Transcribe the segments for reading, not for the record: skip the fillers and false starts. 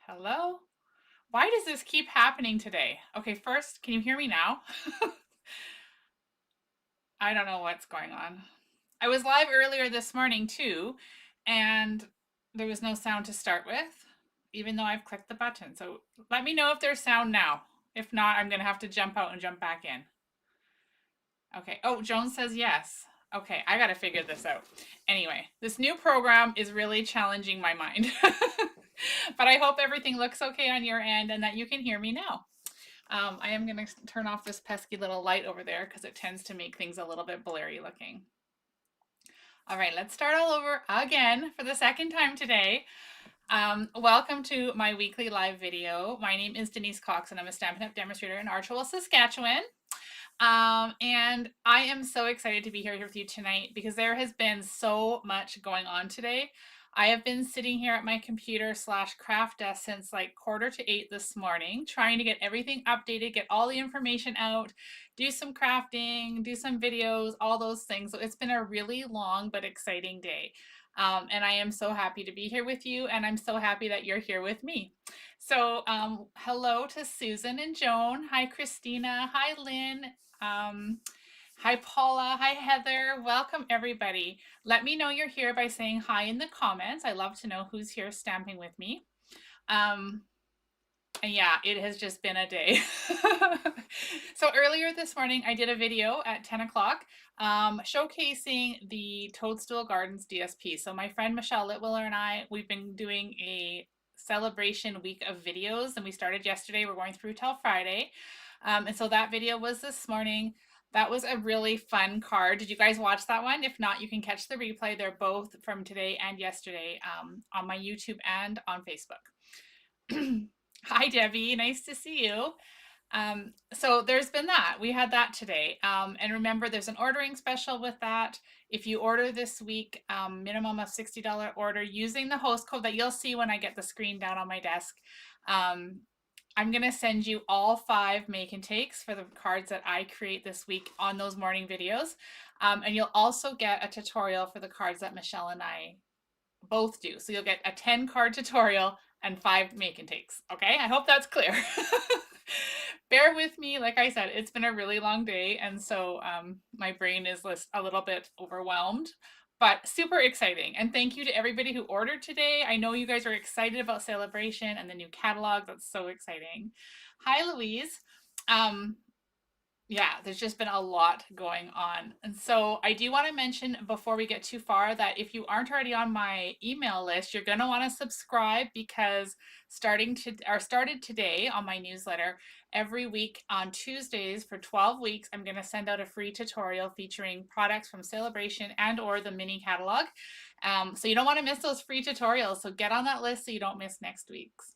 Hello? Why does this keep happening today? Okay, first, can you hear me now? I don't know what's going on. I was live earlier this morning too, and there was no sound to start with, even though I've clicked the button. So let me know if there's sound now. If not, I'm going to have to jump out and jump back in. Okay. Oh, Joan says yes. Okay, I got to figure this out. Anyway, this new program is really challenging my mind. But I hope everything looks okay on your end and that you can hear me now. I am going to turn off this pesky little light over there because it tends to make things a little bit blurry looking. All right, let's start all over again for the second time today. Welcome to my weekly live video. My name is Denise Cox and I'm a Stampin' Up! Demonstrator in Archewell, Saskatchewan. And I am so excited to be here with you tonight because there has been so much going on today. I have been sitting here at my computer / craft desk since like 7:45 this morning, trying to get everything updated, get all the information out, do some crafting, do some videos, all those things. So it's been a really long but exciting day. And I am so happy to be here with you, and I'm so happy that you're here with me. So hello to Susan and Joan. Hi, Christina. Hi, Lynn. Hi, Paula. Hi, Heather. Welcome, everybody. Let me know you're here by saying hi in the comments. I love to know who's here stamping with me. And yeah, it has just been a day. So earlier this morning, I did a video at 10 o'clock showcasing the Toadstool Gardens DSP. So my friend Michelle Litwiller and I, we've been doing a celebration week of videos, and we started yesterday. We're going through till Friday. And so that video was this morning. That was a really fun card. Did you guys watch that one? If not, you can catch the replay. They're both from today and yesterday on my YouTube and on Facebook. Hi, Debbie. Nice to see you. So there's been that. We had that today. And remember, there's an ordering special with that. If you order this week, minimum of $60 order using the host code that you'll see when I get the screen down on my desk. I'm going to send you all 5 make and takes for the cards that I create this week on those morning videos. And you'll also get a tutorial for the cards that Michelle and I both do. So you'll get a 10 card tutorial and 5 make and takes. Okay, I hope that's clear. Bear with me. Like I said, it's been a really long day, and so my brain is a little bit overwhelmed, but super exciting. And thank you to everybody who ordered today. I know you guys are excited about Celebration and the new catalog. That's so exciting. Hi, Louise. Yeah, there's just been a lot going on. And so I do want to mention before we get too far that if you aren't already on my email list, you're going to want to subscribe because started today on my newsletter, every week on Tuesdays for 12 weeks, I'm going to send out a free tutorial featuring products from Celebration and or the mini catalog. So you don't want to miss those free tutorials. So get on that list so you don't miss next week's.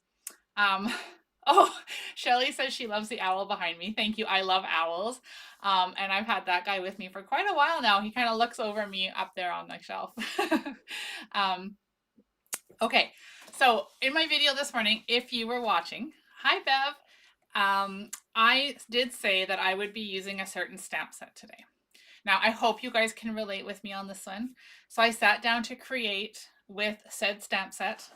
Oh, Shelly says she loves the owl behind me. Thank you. I love owls. And I've had that guy with me for quite a while now. He kind of looks over me up there on the shelf. Okay, so in my video this morning, if you were watching, hi Bev, I did say that I would be using a certain stamp set today. Now, I hope you guys can relate with me on this one. So I sat down to create with said stamp set,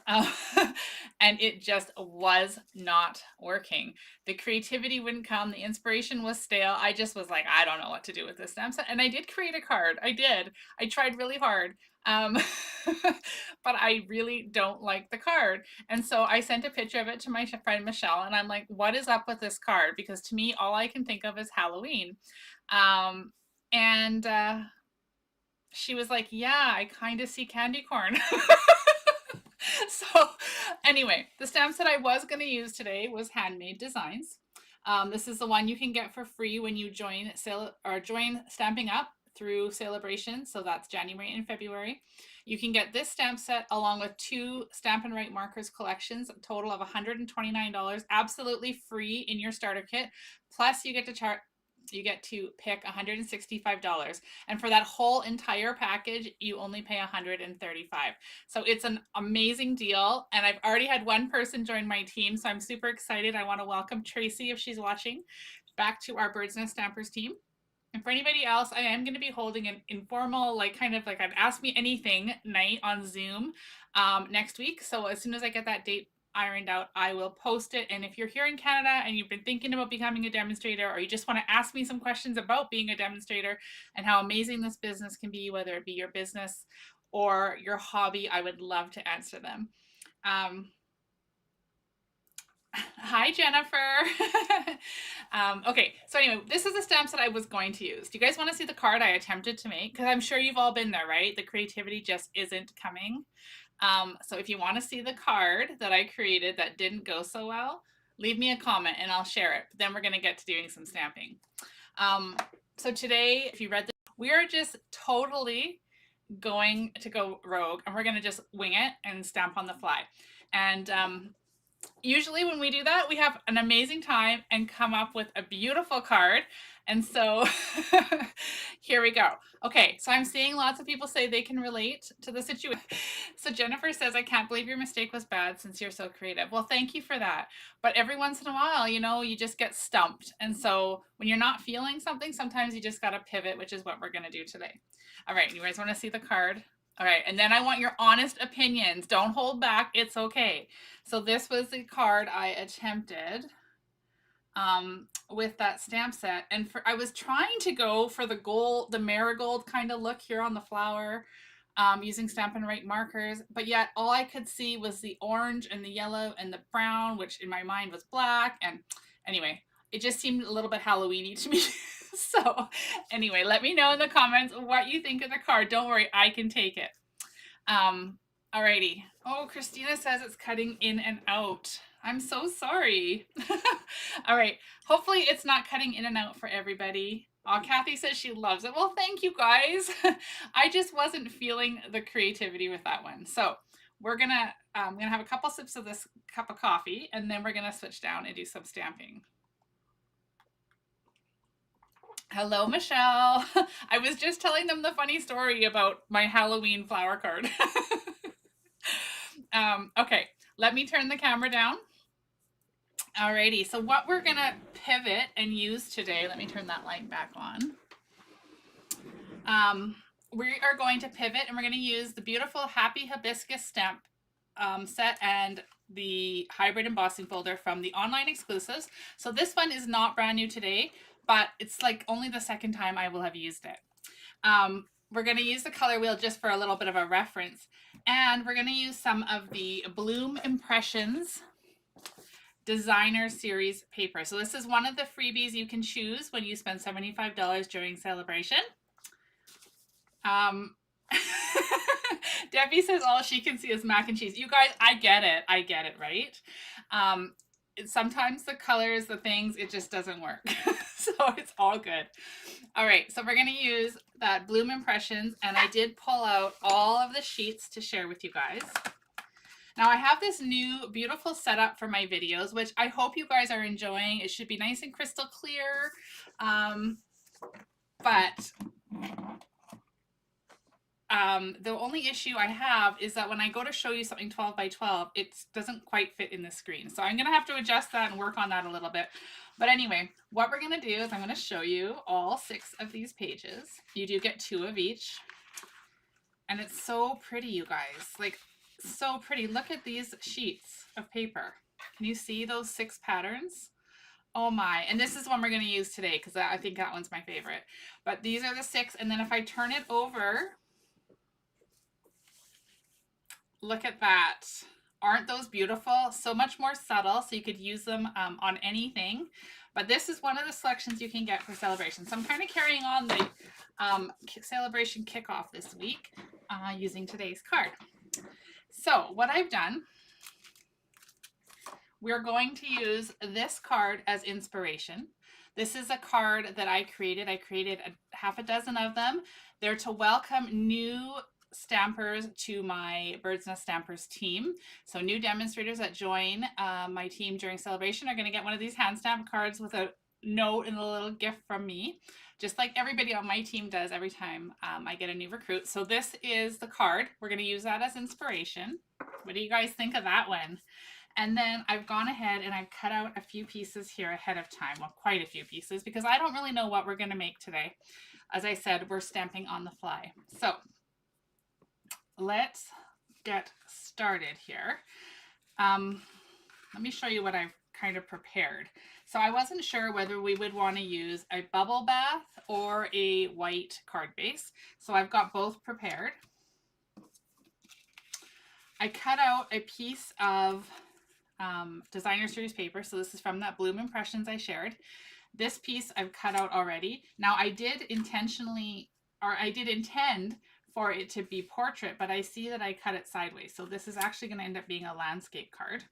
and it just was not working. The creativity wouldn't come. The inspiration was stale. I just was like, I don't know what to do with this stamp set. And I did create a card. I did. I tried really hard. But I really don't like the card. And so I sent a picture of it to my friend Michelle, and I'm like, what is up with this card? Because to me, all I can think of is Halloween. And she was like, yeah, I kind of see candy corn. So anyway, the stamps that I was going to use today was Handmade Designs. This is the one you can get for free when you join Stampin' Up! Through Celebration. So that's January and February. You can get this stamp set along with 2 Stampin' Write markers collections, a total of $129, absolutely free in your starter kit. Plus you get to pick $165, and for that whole entire package you only pay $135. So it's an amazing deal, and I've already had one person join my team, so I'm super excited. I want to welcome Tracy, if she's watching, back to our Bird's Nest Stampers team. And for anybody else, I am going to be holding an informal, like kind of like an Ask Me Anything night on Zoom next week. So as soon as I get that date ironed out, I will post it. And if you're here in Canada and you've been thinking about becoming a demonstrator, or you just want to ask me some questions about being a demonstrator and how amazing this business can be, whether it be your business or your hobby, I would love to answer them. Hi, Jennifer. Okay, so anyway, this is the stamps that I was going to use. Do you guys want to see the card I attempted to make? Because I'm sure you've all been there, right? The creativity just isn't coming. So if you want to see the card that I created that didn't go so well, leave me a comment and I'll share it. But then we're going to get to doing some stamping. So today, if you read this, we are just totally going to go rogue and we're going to just wing it and stamp on the fly. And usually when we do that, we have an amazing time and come up with a beautiful card. And so here we go. Okay, so I'm seeing lots of people say they can relate to the situation. So Jennifer says, I can't believe your mistake was bad since you're so creative. Well, thank you for that. But every once in a while, you know, you just get stumped. And so when you're not feeling something, sometimes you just got to pivot, which is what we're going to do today. All right, you guys want to see the card? All right, and then I want your honest opinions. Don't hold back. It's okay. So this was the card I attempted with that stamp set. And I was trying to go for the gold, the marigold kind of look here on the flower using Stampin' Up markers. But yet all I could see was the orange and the yellow and the brown, which in my mind was black. And anyway, it just seemed a little bit Halloween-y to me. So anyway, let me know in the comments what you think of the card. Don't worry, I can take it. Alrighty. Oh, Christina says it's cutting in and out. I'm so sorry. All right. Hopefully it's not cutting in and out for everybody. Oh, Kathy says she loves it. Well, thank you guys. I just wasn't feeling the creativity with that one. So we're gonna have a couple sips of this cup of coffee and then we're gonna switch down and do some stamping. Hello, Michelle. I was just telling them the funny story about my Halloween flower card. Okay, let me turn the camera down. Alrighty, so what we're gonna pivot and use today, let me turn that light back on. We are going to pivot and we're gonna use the beautiful Happy Hibiscus stamp set and the hybrid embossing folder from the online exclusives. So this one is not brand new today, but it's like only the second time I will have used it. We're going to use the color wheel just for a little bit of a reference. And we're going to use some of the Bloom Impressions Designer Series paper. So this is one of the freebies you can choose when you spend $75 during celebration. Debbie says all she can see is mac and cheese. You guys, I get it, right? Sometimes the colors, the things, it just doesn't work. So it's all good. All right, so we're going to use that Bloom Impressions, and I did pull out all of the sheets to share with you guys. Now I have this new beautiful setup for my videos, which I hope you guys are enjoying. It should be nice and crystal clear. But the only issue I have is that when I go to show you something 12 by 12, it doesn't quite fit in the screen. So I'm going to have to adjust that and work on that a little bit. But anyway, what we're going to do is I'm going to show you all 6 of these pages. You do get 2 of each. And it's so pretty, you guys. Like, so pretty. Look at these sheets of paper. Can you see those 6 patterns? Oh my. And this is one we're going to use today because I think that one's my favorite. But these are the 6. And then if I turn it over, look at that. Aren't those beautiful? So much more subtle, so you could use them on anything. But this is one of the selections you can get for celebration. So I'm kind of carrying on the celebration kickoff this week using today's card. So what I've done, we're going to use this card as inspiration. This is a card that I created. I created half a dozen of them. They're to welcome new stampers to my Bird's Nest Stampers team. So new demonstrators that join my team during celebration are going to get one of these hand stamped cards with a note and a little gift from me, just like everybody on my team does every time I get a new recruit. So this is the card. We're going to use that as inspiration. What do you guys think of that one? And then I've gone ahead and I've cut out a few pieces here ahead of time. Well, quite a few pieces because I don't really know what we're going to make today. As I said, we're stamping on the fly. So let's get started here. let me show you what I've kind of prepared. So I wasn't sure whether we would want to use a bubble bath or a white card base. So I've got both prepared. I cut out a piece of designer series paper. So this is from that Bloom Impressions I shared. This piece I've cut out already. Now I did intend for it to be portrait, but I see that I cut it sideways. So this is actually going to end up being a landscape card.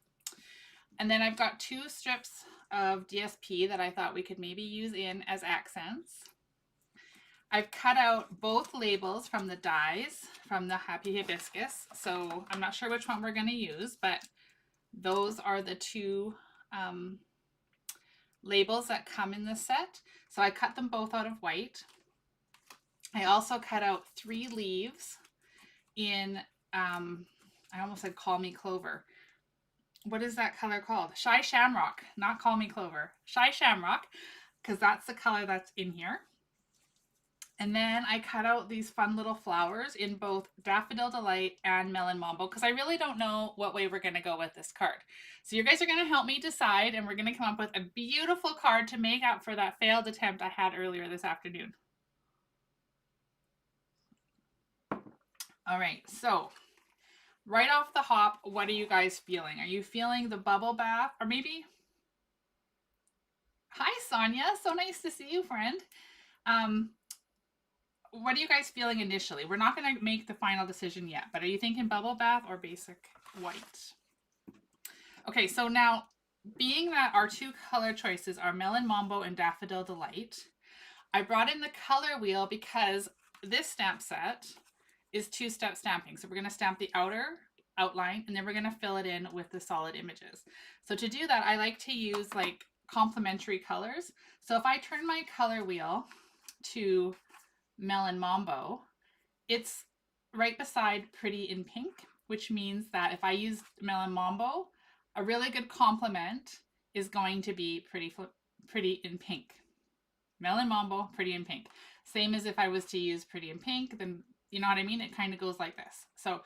And then I've got 2 strips of DSP that I thought we could maybe use in as accents. I've cut out both labels from the dies from the Happy Hibiscus. So I'm not sure which one we're going to use, but those are the 2 labels that come in this set. So I cut them both out of white. I also cut out 3 leaves in, I almost said Call Me Clover. What is that color called? Shy Shamrock, not Call Me Clover. Shy Shamrock, because that's the color that's in here. And then I cut out these fun little flowers in both Daffodil Delight and Melon Mambo, because I really don't know what way we're going to go with this card. So you guys are going to help me decide, and we're going to come up with a beautiful card to make up for that failed attempt I had earlier this afternoon. All right, so right off the hop, what are you guys feeling? Are you feeling the bubble bath? Or maybe... Hi, Sonia. So nice to see you, friend. What are you guys feeling initially? We're not going to make the final decision yet, but are you thinking bubble bath or basic white? Okay, so now, being that our 2 color choices are Melon Mambo and Daffodil Delight, I brought in the color wheel because this stamp set is 2-step stamping. So we're going to stamp the outer outline, and then we're going to fill it in with the solid images. So to do that, I like to use like complementary colors. So if I turn my color wheel to Melon Mambo, it's right beside Pretty in Pink, which means that if I use Melon Mambo, a really good complement is going to be Pretty in Pink. Melon Mambo, Pretty in Pink. Same as if I was to use Pretty in Pink, then you know what I mean? It kind of goes like this. So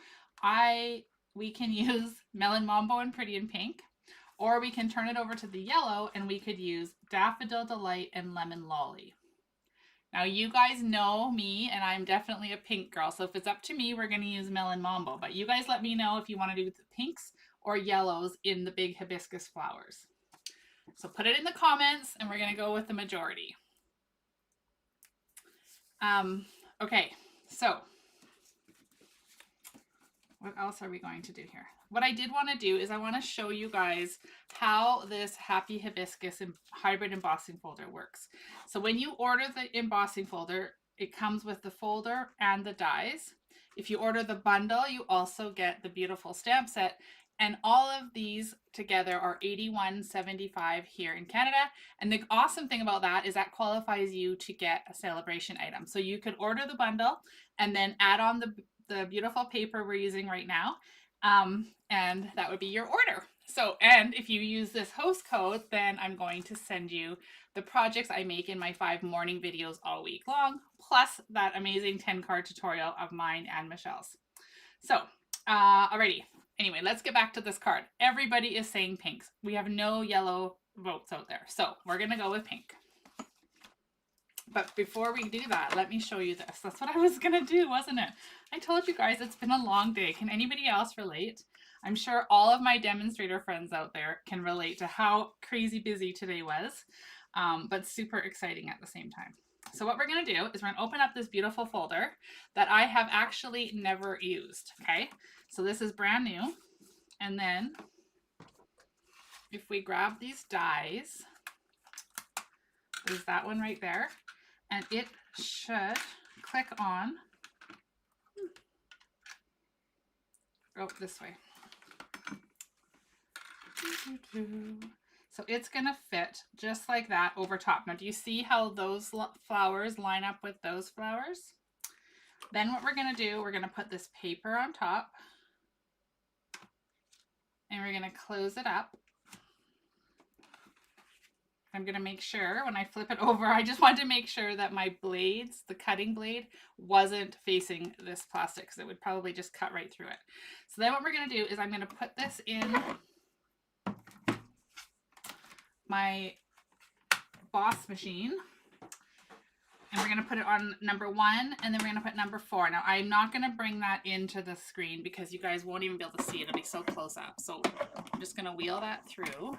we can use Melon Mambo and Pretty in Pink, or we can turn it over to the yellow and we could use Daffodil Delight and Lemon Lolly. Now you guys know me, and I'm definitely a pink girl. So if it's up to me, we're going to use Melon Mambo. But you guys let me know if you want to do the pinks or yellows in the big hibiscus flowers. So put it in the comments, and we're going to go with the majority. Okay, so what else are we going to do here? What I did want to do is I want to show you guys how this Happy Hibiscus hybrid embossing folder works. So when you order the embossing folder, it comes with the folder and the dies. If you order the bundle, you also get the beautiful stamp set. And all of these together are $81.75 here in Canada. And the awesome thing about that is that qualifies you to get a celebration item. So you could order the bundle and then add on the beautiful paper we're using right now. And that would be your order. So, and if you use this host code, then I'm going to send you the projects I make in my 5 morning videos all week long, plus that amazing 10 card tutorial of mine and Michelle's. So, alrighty. Anyway, let's get back to this card. Everybody is saying pinks. We have no yellow votes out there. So we're going to go with pink. But before we do that, let me show you this. That's what I was going to do, wasn't it? I told you guys it's been a long day. Can anybody else relate? I'm sure all of my demonstrator friends out there can relate to how crazy busy today was, but super exciting at the same time. So what we're going to do is we're going to open up this beautiful folder that I have actually never used, okay? So this is brand new. And then if we grab these dies, there's that one right there. And it should click on, oh, this way. So it's going to fit just like that over top. Now, do you see how those flowers line up with those flowers? Then what we're going to do, we're going to put this paper on top. And we're going to close it up. I'm going to make sure when I flip it over, I just wanted to make sure that my blades, the cutting blade, wasn't facing this plastic because it would probably just cut right through it. So then what we're going to do is I'm going to put this in my Boss machine. And we're going to put it on number 1, and then we're going to put number 4. Now, I'm not going to bring that into the screen because you guys won't even be able to see it. It'll be so close up. So I'm just going to wheel that through.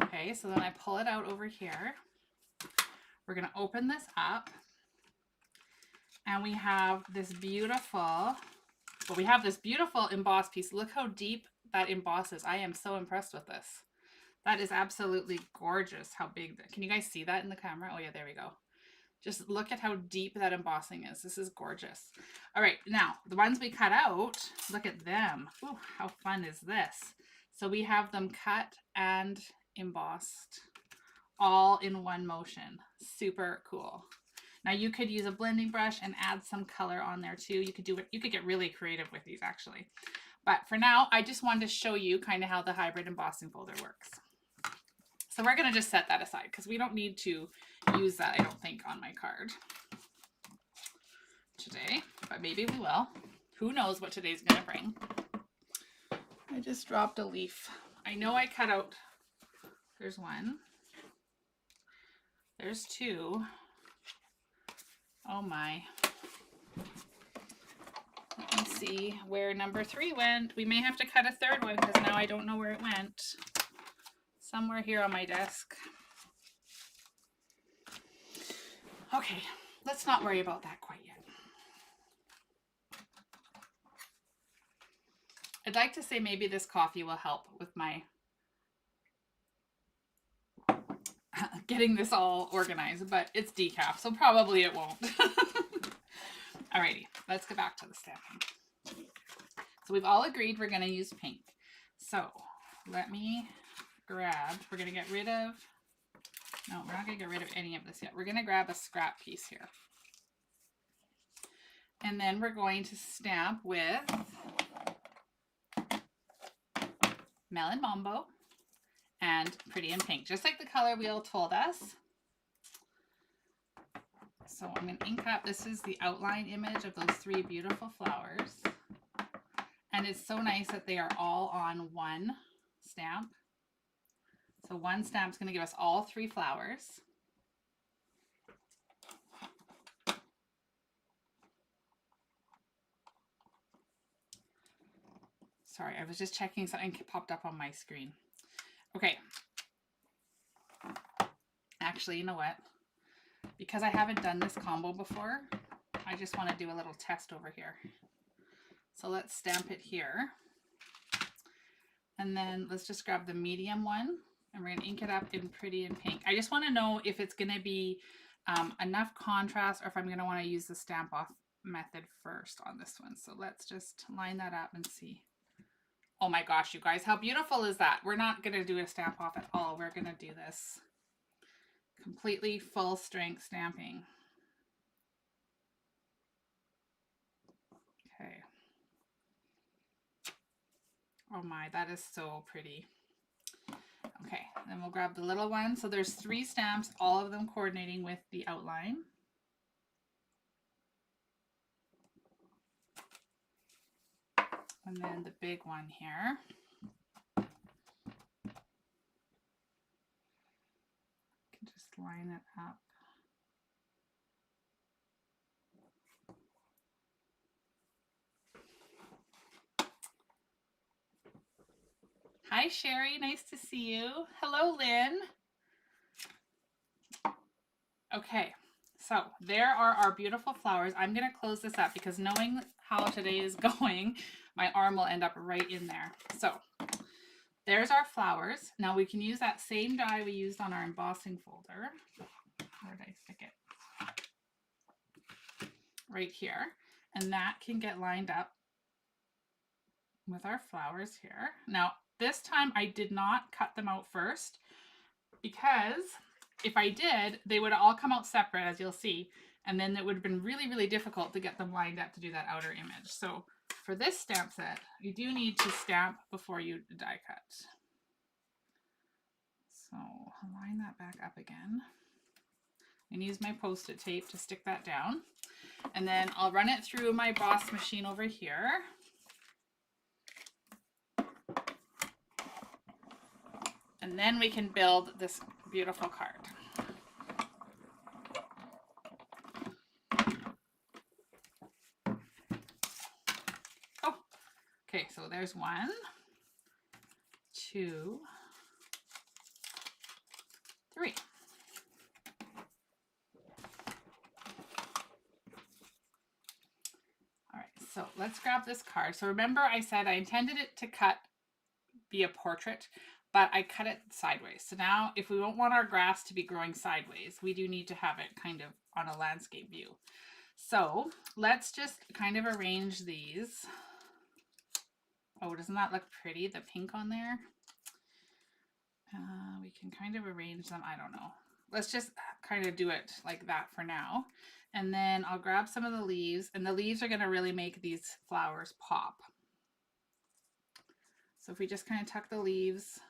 Okay, so then I pull it out over here. We're going to open this up. And we have this beautiful, emboss piece. Look how deep that embosses. I am so impressed with this. That is absolutely gorgeous. How big, can you guys see that in the camera? Oh yeah, there we go. Just look at how deep that embossing is. This is gorgeous. All right, now the ones we cut out, look at them. Ooh, how fun is this? So we have them cut and embossed all in one motion. Super cool. Now you could use a blending brush and add some color on there too. You could do it. You could get really creative with these actually. But for now, I just wanted to show you kind of how the hybrid embossing folder works. So we're going to just set that aside because we don't need to use that, I don't think, on my card today, but maybe we will. Who knows what today's going to bring. I just dropped a leaf. I know I cut out, there's 1. There's 2. Oh my. Let me see where number 3 went. We may have to cut a 3rd one because now I don't know where it went. Somewhere here on my desk. Okay, let's not worry about that quite yet. I'd like to say maybe this coffee will help with my getting this all organized, but it's decaf, so probably it won't. Alrighty, let's get back to the stamping. So we've all agreed we're going to use pink. So let me grab, we're going to get rid of, no, we're not going to get rid of any of this yet. We're going to grab a scrap piece here. And then we're going to stamp with Melon Mambo and Pretty in Pink, just like the color wheel told us. So I'm going to ink up, this is the outline image of those 3 beautiful flowers. And it's so nice that they are all on one stamp. So one stamp's going to give us all 3 flowers. Sorry, I was just checking something popped up on my screen. Okay. Actually, you know what? Because I haven't done this combo before, I just want to do a little test over here. So let's stamp it here. And then let's just grab the medium one and we're going to ink it up in Pretty in Pink. I just want to know if it's going to be enough contrast or if I'm going to want to use the stamp off method first on this one. So let's just line that up and see. Oh my gosh, you guys, how beautiful is that? We're not going to do a stamp off at all. We're going to do this completely full strength stamping. Okay. Oh my, that is so pretty. Okay, then we'll grab the little one. So there's 3 stamps, all of them coordinating with the outline. And then the big one here. Can just line it up. Hi, Sherry. Nice to see you. Hello, Lynn. Okay, so there are our beautiful flowers. I'm going to close this up because knowing how today is going, my arm will end up right in there. So there's our flowers. Now we can use that same die we used on our embossing folder. Where did I stick it? Right here. And that can get lined up with our flowers here. Now, this time I did not cut them out first because if I did, they would all come out separate, as you'll see, and then it would have been really, really difficult to get them lined up to do that outer image. So for this stamp set, you do need to stamp before you die cut. So line that back up again. and use my Post-it tape to stick that down. And then I'll run it through my Boss machine over here. And then we can build this beautiful card. Oh, okay, so there's 1, 2, 3. All right, so let's grab this card. So remember I said I intended it to be a portrait, but I cut it sideways. So now if we don't want our grass to be growing sideways, we do need to have it kind of on a landscape view. So let's just kind of arrange these. Oh, doesn't that look pretty? The pink on there. We can kind of arrange them. I don't know. Let's just kind of do it like that for now. And then I'll grab some of the leaves, and the leaves are going to really make these flowers pop. So if we just kind of tuck the leaves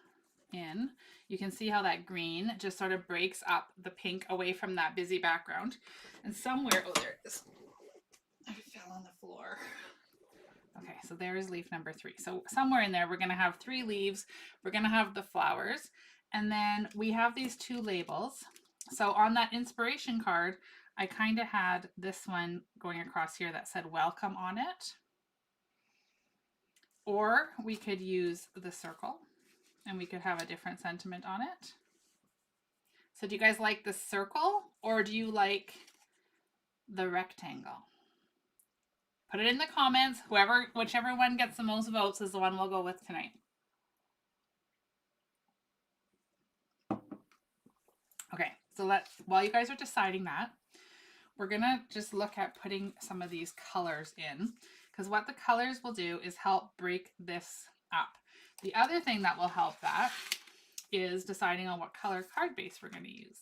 in, you can see how that green just sort of breaks up the pink away from that busy background. And somewhere, oh, there it is. I fell on the floor. Okay, so there's leaf number 3. So somewhere in there, we're going to have 3 leaves. We're going to have the flowers. And then we have these 2 labels. So on that inspiration card, I kind of had this one going across here that said welcome on it. Or we could use the circle and we could have a different sentiment on it. So do you guys like the circle or do you like the rectangle? Put it in the comments. Whichever one gets the most votes is the one we'll go with tonight. Okay, so while you guys are deciding that, we're gonna just look at putting some of these colors in, because what the colors will do is help break this up. The other thing that will help that is deciding on what color card base we're going to use.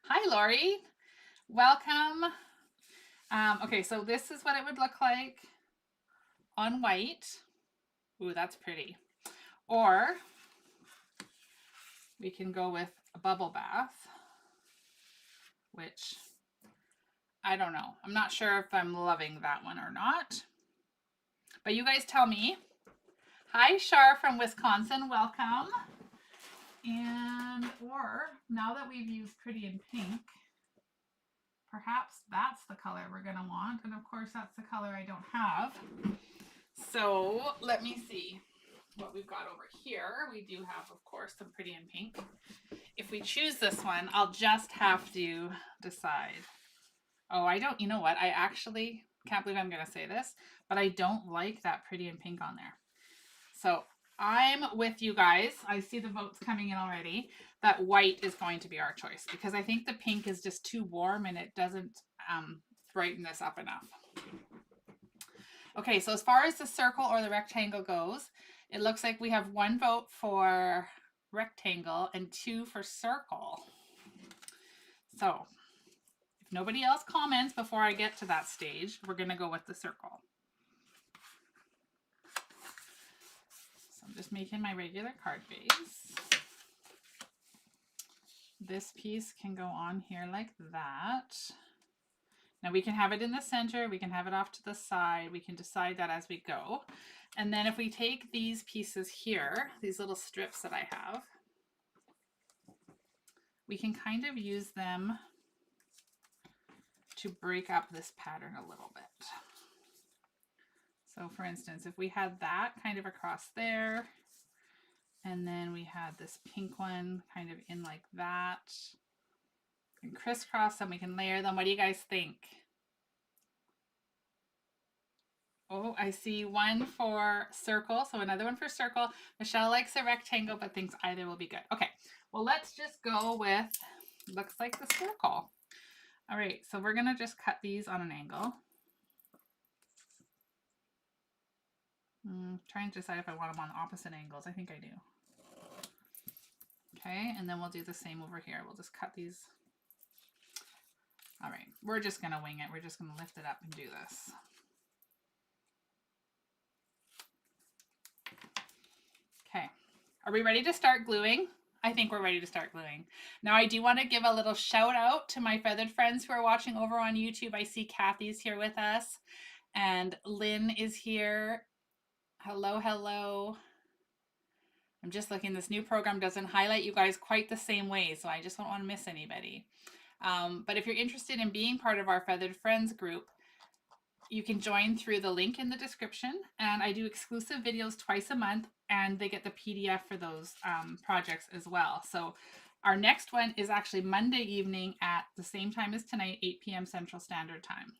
Hi, Lori. Welcome. Okay, so this is what it would look like on white. Ooh, that's pretty. Or we can go with a bubble bath, which I don't know. I'm not sure if I'm loving that one or not. But you guys tell me. Hi, Shar from Wisconsin. Welcome. Or now that we've used pretty in pink, perhaps that's the color we're going to want. And of course, that's the color I don't have. So let me see what we've got over here. We do have, of course, some pretty in pink. If we choose this one, I'll just have to decide. Oh, you know what? I actually can't believe I'm going to say this, but I don't like that pretty in pink on there. So I'm with you guys. I see the votes coming in already that white is going to be our choice because I think the pink is just too warm and it doesn't brighten this up enough. Okay, so as far as the circle or the rectangle goes, it looks like we have 1 vote for rectangle and 2 for circle. So if nobody else comments before I get to that stage, we're going to go with the circle. So I'm just making my regular card base. This piece can go on here like that. Now we can have it in the center, we can have it off to the side, we can decide that as we go. And then if we take these pieces here, these little strips that I have, we can kind of use them to break up this pattern a little bit. So for instance, if we had that kind of across there, and then we had this pink one kind of in like that, and crisscross them, we can layer them. What do you guys think? Oh, I see 1 for circle, so another one for circle. Michelle likes a rectangle, but thinks either will be good. Okay, well, let's just go with, looks like the circle. All right, so we're gonna just cut these on an angle. Trying to decide if I want them on opposite angles. I think I do. Okay, and then we'll do the same over here. We'll just cut these. All right, we're just gonna wing it. We're just gonna lift it up and do this. Okay, are we ready to start gluing? I think we're ready to start gluing. Now I do want to give a little shout out to my feathered friends who are watching over on YouTube. I see Kathy's here with us and Lynn is here. Hello, hello. I'm just looking, this new program doesn't highlight you guys quite the same way, so I just don't want to miss anybody. But if you're interested in being part of our Feathered Friends group, you can join through the link in the description, and I do exclusive videos twice a month, and they get the PDF for those projects as well. So our next one is actually Monday evening at the same time as tonight, 8 p.m. Central Standard Time.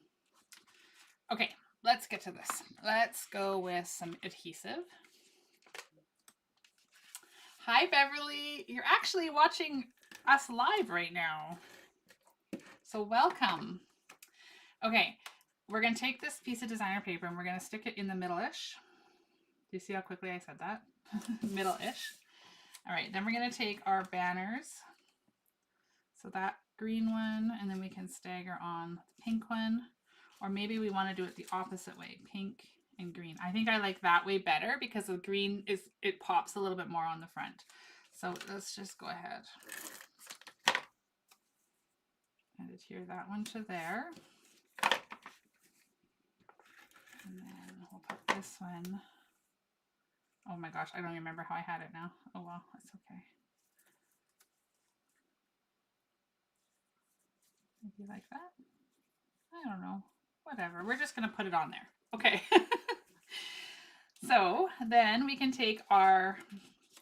Okay, let's get to this. Let's go with some adhesive. Hi, Beverly. You're actually watching us live right now. So welcome. Okay, we're going to take this piece of designer paper and we're going to stick it in the middle-ish. Do you see how quickly I said that? Middle-ish. All right, then we're going to take our banners. So that green one, and then we can stagger on the pink one. Or maybe we want to do it the opposite way, pink and green. I think I like that way better because the green it pops a little bit more on the front. So let's just go ahead and adhere that one to there. And then we'll put this one. Oh my gosh, I don't remember how I had it now. Oh well, that's okay. Maybe like that. I don't know. Whatever. We're just going to put it on there. Okay. So then we can take our,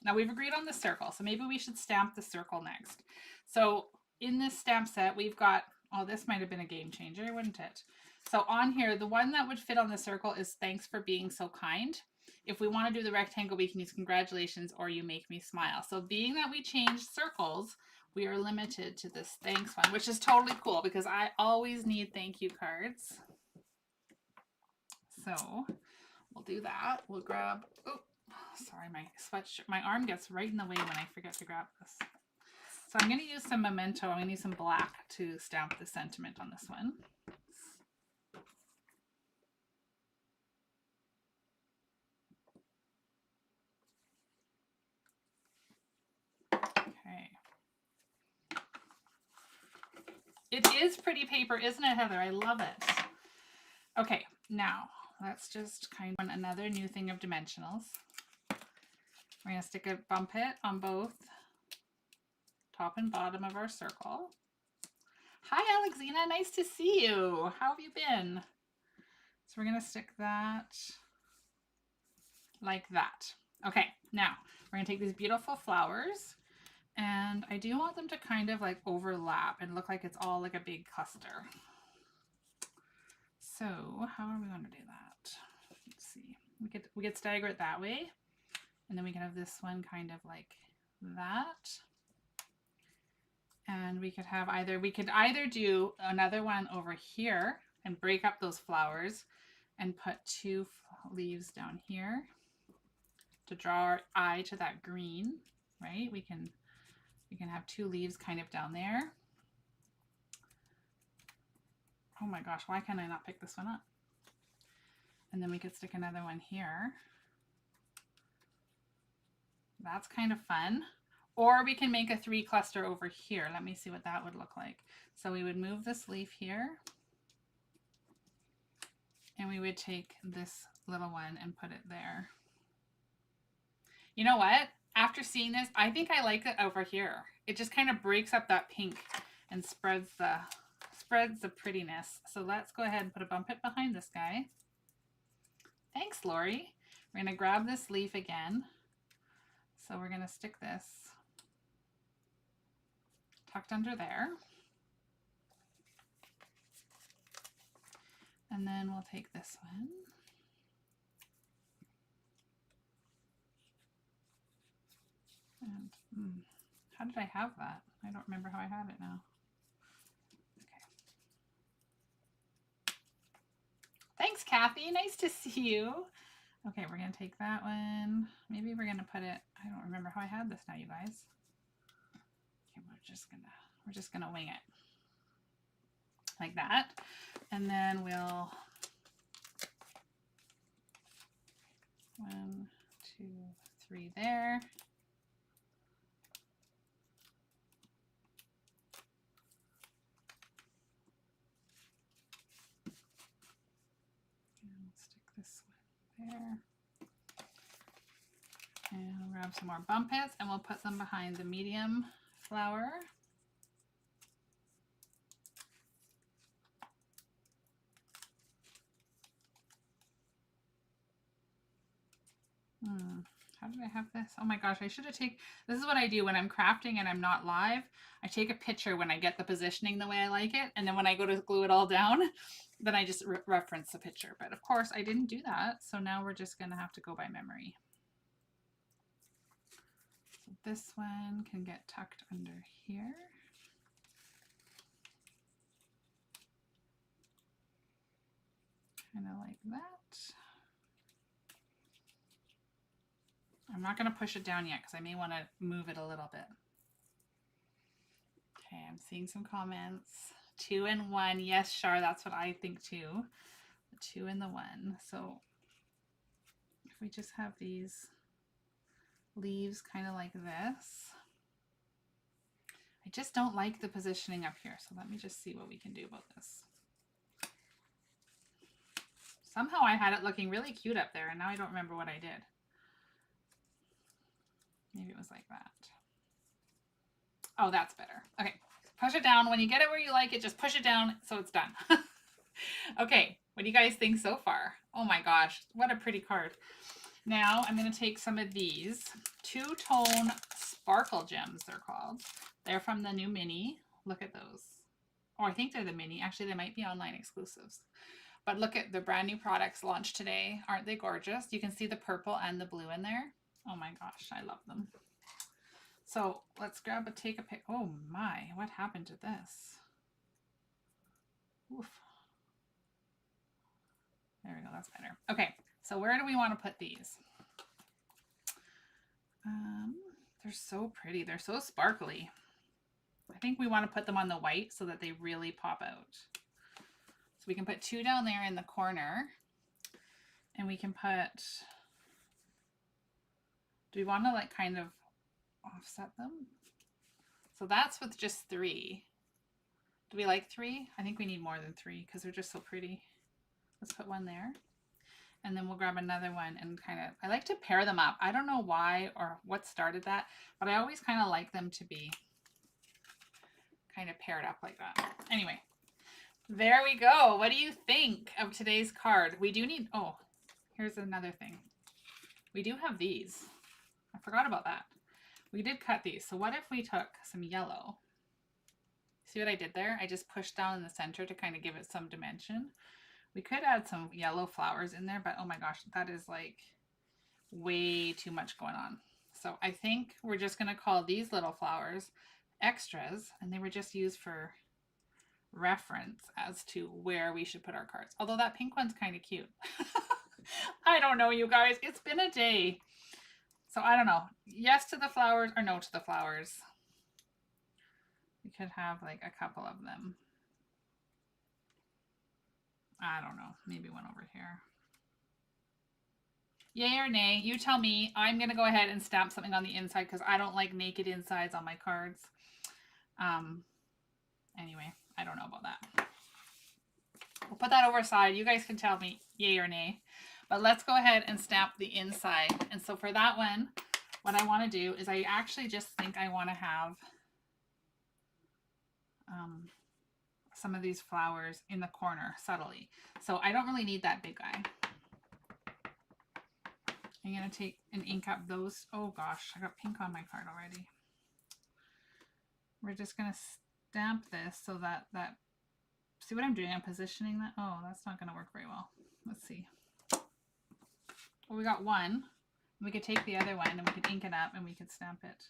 now we've agreed on the circle, so maybe we should stamp the circle next. So in this stamp set, we've got, oh, this might have been a game changer, wouldn't it? So on here, the one that would fit on the circle is thanks for being so kind. If we want to do the rectangle, we can use congratulations or you make me smile. So being that we changed circles, we are limited to this thanks one, which is totally cool because I always need thank you cards. So we'll do that. We'll grab, oh, sorry, my sweatshirt, my arm gets right in the way when I forget to grab this. So I'm going to use some memento. I'm going to use some black to stamp the sentiment on this one. Okay. It is pretty paper, isn't it, Heather? I love it. Okay, now let's just kind of another new thing of dimensionals. We're going to stick a bump it on both top and bottom of our circle. Hi, Alexina. Nice to see you. How have you been? So we're going to stick that like that. Okay, now we're going to take these beautiful flowers, and I do want them to kind of like overlap and look like it's all like a big cluster. So how are we going to do that? Let's see. We could stagger it that way, and then we can have this one kind of like that. And we could have we could either do another one over here and break up those flowers and put two leaves down here to draw our eye to that green, right? We can have two leaves kind of down there. Oh my gosh, why can't I not pick this one up? And then we could stick another one here. That's kind of fun. Or we can make a 3 cluster over here. Let me see what that would look like. So we would move this leaf here. And we would take this little one and put it there. You know what? After seeing this, I think I like it over here. It just kind of breaks up that pink and spreads the prettiness. So let's go ahead and put a bump it behind this guy. Thanks, Lori. We're going to grab this leaf again. So we're going to stick this tucked under there. And then we'll take this one. And how did I have that? I don't remember how I had it now. Okay. Thanks, Kathy. Nice to see you. Okay, we're going to take that one. Maybe we're going to put it, I don't remember how I had this now, you guys. Okay, we're just gonna wing it like that. And then we'll 1, 2, 3 there. this one there. And we'll grab some more bump hits and we'll put them behind the medium flower. How did I have this? Oh my gosh, I should have taken, this is what I do when I'm crafting and I'm not live. I take a picture when I get the positioning the way I like it. And then when I go to glue it all down, then I just reference the picture. But of course I didn't do that. So now we're just going to have to go by memory. So this one can get tucked under here. Kind of like that. I'm not going to push it down yet because I may want to move it a little bit. Okay, I'm seeing some comments. 2 and 1. Yes, Char, that's what I think too. The 2 and the 1. So if we just have these leaves kind of like this. I just don't like the positioning up here. So let me just see what we can do about this. Somehow I had it looking really cute up there and now I don't remember what I did. Maybe it was like that. Oh, that's better. Okay, push it down. When you get it where you like it, just push it down so it's done. Okay, what do you guys think so far? Oh my gosh, what a pretty card. Now I'm going to take some of these two-tone sparkle gems, they're called. They're from the new mini. Look at those. Oh, I think they're the mini. Actually, they might be online exclusives. But look at the brand new products launched today. Aren't they gorgeous? You can see the purple and the blue in there. Oh my gosh, I love them. So let's take a pic. Oh my, what happened to this? Oof. There we go, that's better. Okay, so where do we want to put these? They're so pretty, they're so sparkly. I think we want to put them on the white so that they really pop out. So we can put 2 down there in the corner and we can put, do we want to like kind of offset them? So that's with just 3. Do we like 3? I think we need more than 3 because they're just so pretty. Let's put 1 there. And then we'll grab another one and kind of, I like to pair them up. I don't know why or what started that, but I always kind of like them to be kind of paired up like that. Anyway, there we go. What do you think of today's card? We do need, oh, here's another thing. We do have these. I forgot about that. We did cut these. So what if we took some yellow? See what I did there? I just pushed down in the center to kind of give it some dimension. We could add some yellow flowers in there, but oh my gosh, that is like way too much going on. So I think we're just going to call these little flowers extras, and they were just used for reference as to where we should put our cards. Although that pink one's kind of cute. I don't know, you guys. It's been a day. So I don't know. Yes to the flowers or no to the flowers. We could have like a couple of them. I don't know. Maybe one over here. Yay or nay? You tell me. I'm going to go ahead and stamp something on the inside because I don't like naked insides on my cards. Anyway, I don't know about that. We'll put that over aside. You guys can tell me yay or nay. But let's go ahead and stamp the inside. And so for that one, what I want to do is I actually just think I want to have some of these flowers in the corner subtly. So I don't really need that big guy. I'm going to take and ink up those. Oh gosh, I got pink on my card already. We're just going to stamp this so that see what I'm doing? I'm positioning that. Oh, that's not going to work very well. Let's see. Well, we got one. We could take the other one and we could ink it up and we could stamp it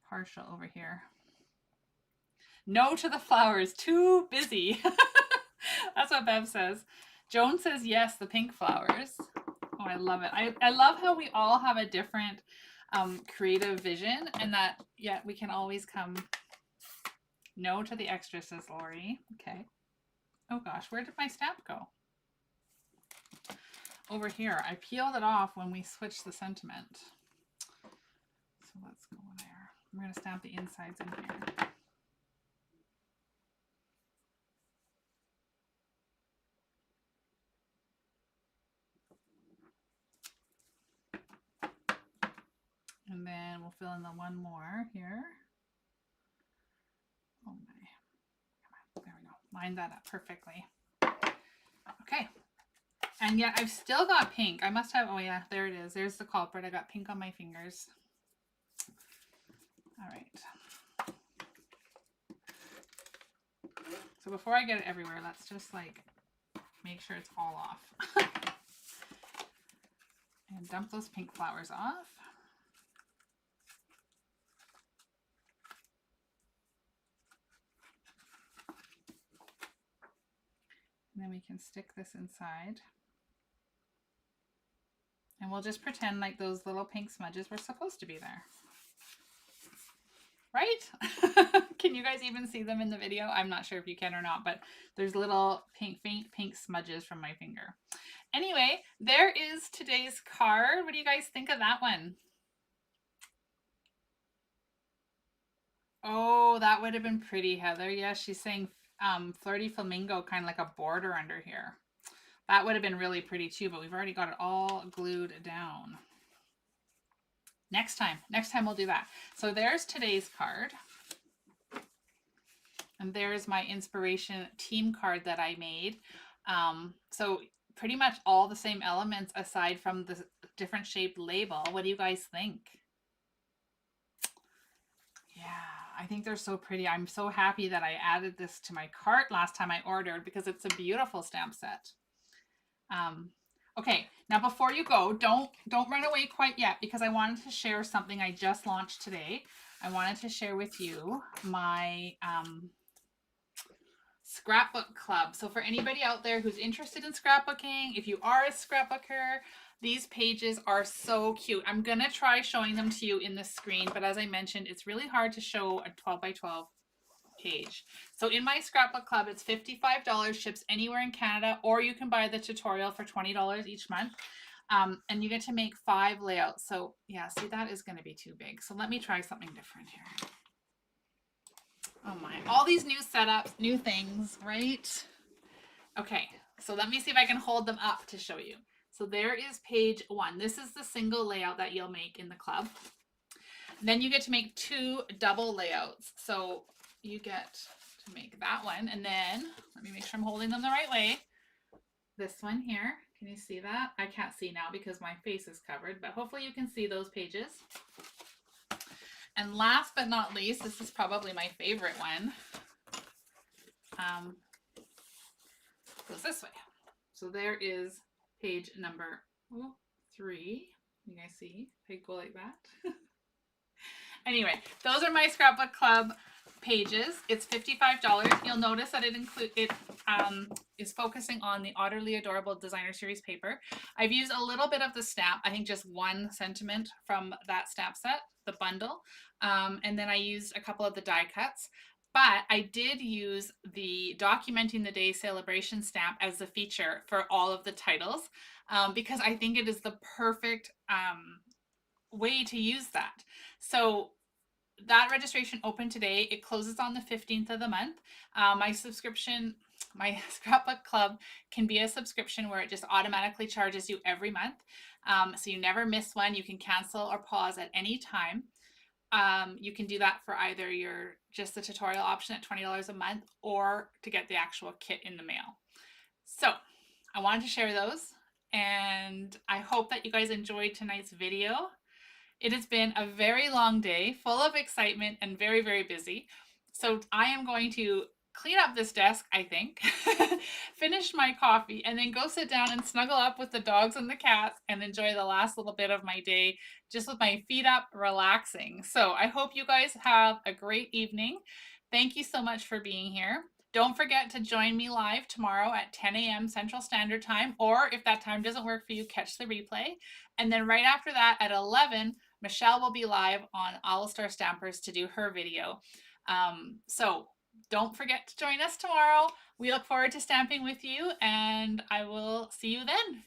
partial over here. No to the flowers, too busy. That's what Bev says. Joan says yes, the pink flowers. Oh, I love it. I love how we all have a different creative vision and that, yeah, we can always come. No to the extra, says Lori. Okay. Oh gosh, where did my stamp go? Over here. I peeled it off when we switched the sentiment. So let's go there. I'm going to stamp the insides in here. And then we'll fill in the one more here. Oh my, there we go. Line that up perfectly. Okay. And yet I've still got pink. I must have, oh yeah, there it is. There's the culprit. I got pink on my fingers. All right. So before I get it everywhere, let's just like make sure it's all off. And dump those pink flowers off. And then we can stick this inside. And we'll just pretend like those little pink smudges were supposed to be there. Right? Can you guys even see them in the video? I'm not sure if you can or not, but there's little pink, faint pink smudges from my finger. Anyway, there is today's card. What do you guys think of that one? Oh, that would have been pretty, Heather. Yeah, she's saying flirty flamingo, kind of like a border under here. That would have been really pretty too, but we've already got it all glued down. Next time we'll do that. So there's today's card. And there's my inspiration team card that I made. So pretty much all the same elements aside from the different shaped label. What do you guys think? Yeah, I think they're so pretty. I'm so happy that I added this to my cart last time I ordered because it's a beautiful stamp set. Okay, now before you go, don't run away quite yet because I wanted to share something I just launched today. I wanted to share with you my scrapbook club. So for anybody out there who's interested in scrapbooking, if you are a scrapbooker, these pages are so cute. I'm gonna try showing them to you in the screen, but as I mentioned, it's really hard to show a 12 by 12 page. So in my scrapbook club, it's $55, ships anywhere in Canada, or you can buy the tutorial for $20 each month. And you get to make 5 layouts. So yeah, see, that is going to be too big. So let me try something different here. Oh my, all these new setups, new things, right? Okay, so let me see if I can hold them up to show you. So there is page 1. This is the single layout that you'll make in the club. Then you get to make 2 double layouts. So you get to make that one. And then let me make sure I'm holding them the right way. This one here, can you see that? I can't see now because my face is covered, but hopefully you can see those pages. And last but not least, this is probably my favorite one. Goes this way. So there is page number 3. You guys see? I go like that. Anyway, those are my scrapbook club pages. It's $55. You'll notice that it is focusing on the Utterly Adorable Designer Series paper. I've used a little bit of the stamp, I think just 1 sentiment from that stamp set, the bundle. And then I used a couple of the die cuts. But I did use the Documenting the Day celebration stamp as the feature for all of the titles because I think it is the perfect way to use that. So that registration opened today. It closes on the 15th of the month. My scrapbook club can be a subscription where it just automatically charges you every month. So you never miss one. You can cancel or pause at any time. You can do that for either just the tutorial option at $20 a month or to get the actual kit in the mail. So I wanted to share those and I hope that you guys enjoyed tonight's video. It has been a very long day, full of excitement and very, very busy. So I am going to clean up this desk, I think, finish my coffee, and then go sit down and snuggle up with the dogs and the cats and enjoy the last little bit of my day just with my feet up, relaxing. So I hope you guys have a great evening. Thank you so much for being here. Don't forget to join me live tomorrow at 10 a.m. Central Standard Time, or if that time doesn't work for you, catch the replay. And then right after that at 11, Michelle will be live on All Star Stampers to do her video. So don't forget to join us tomorrow. We look forward to stamping with you, and I will see you then.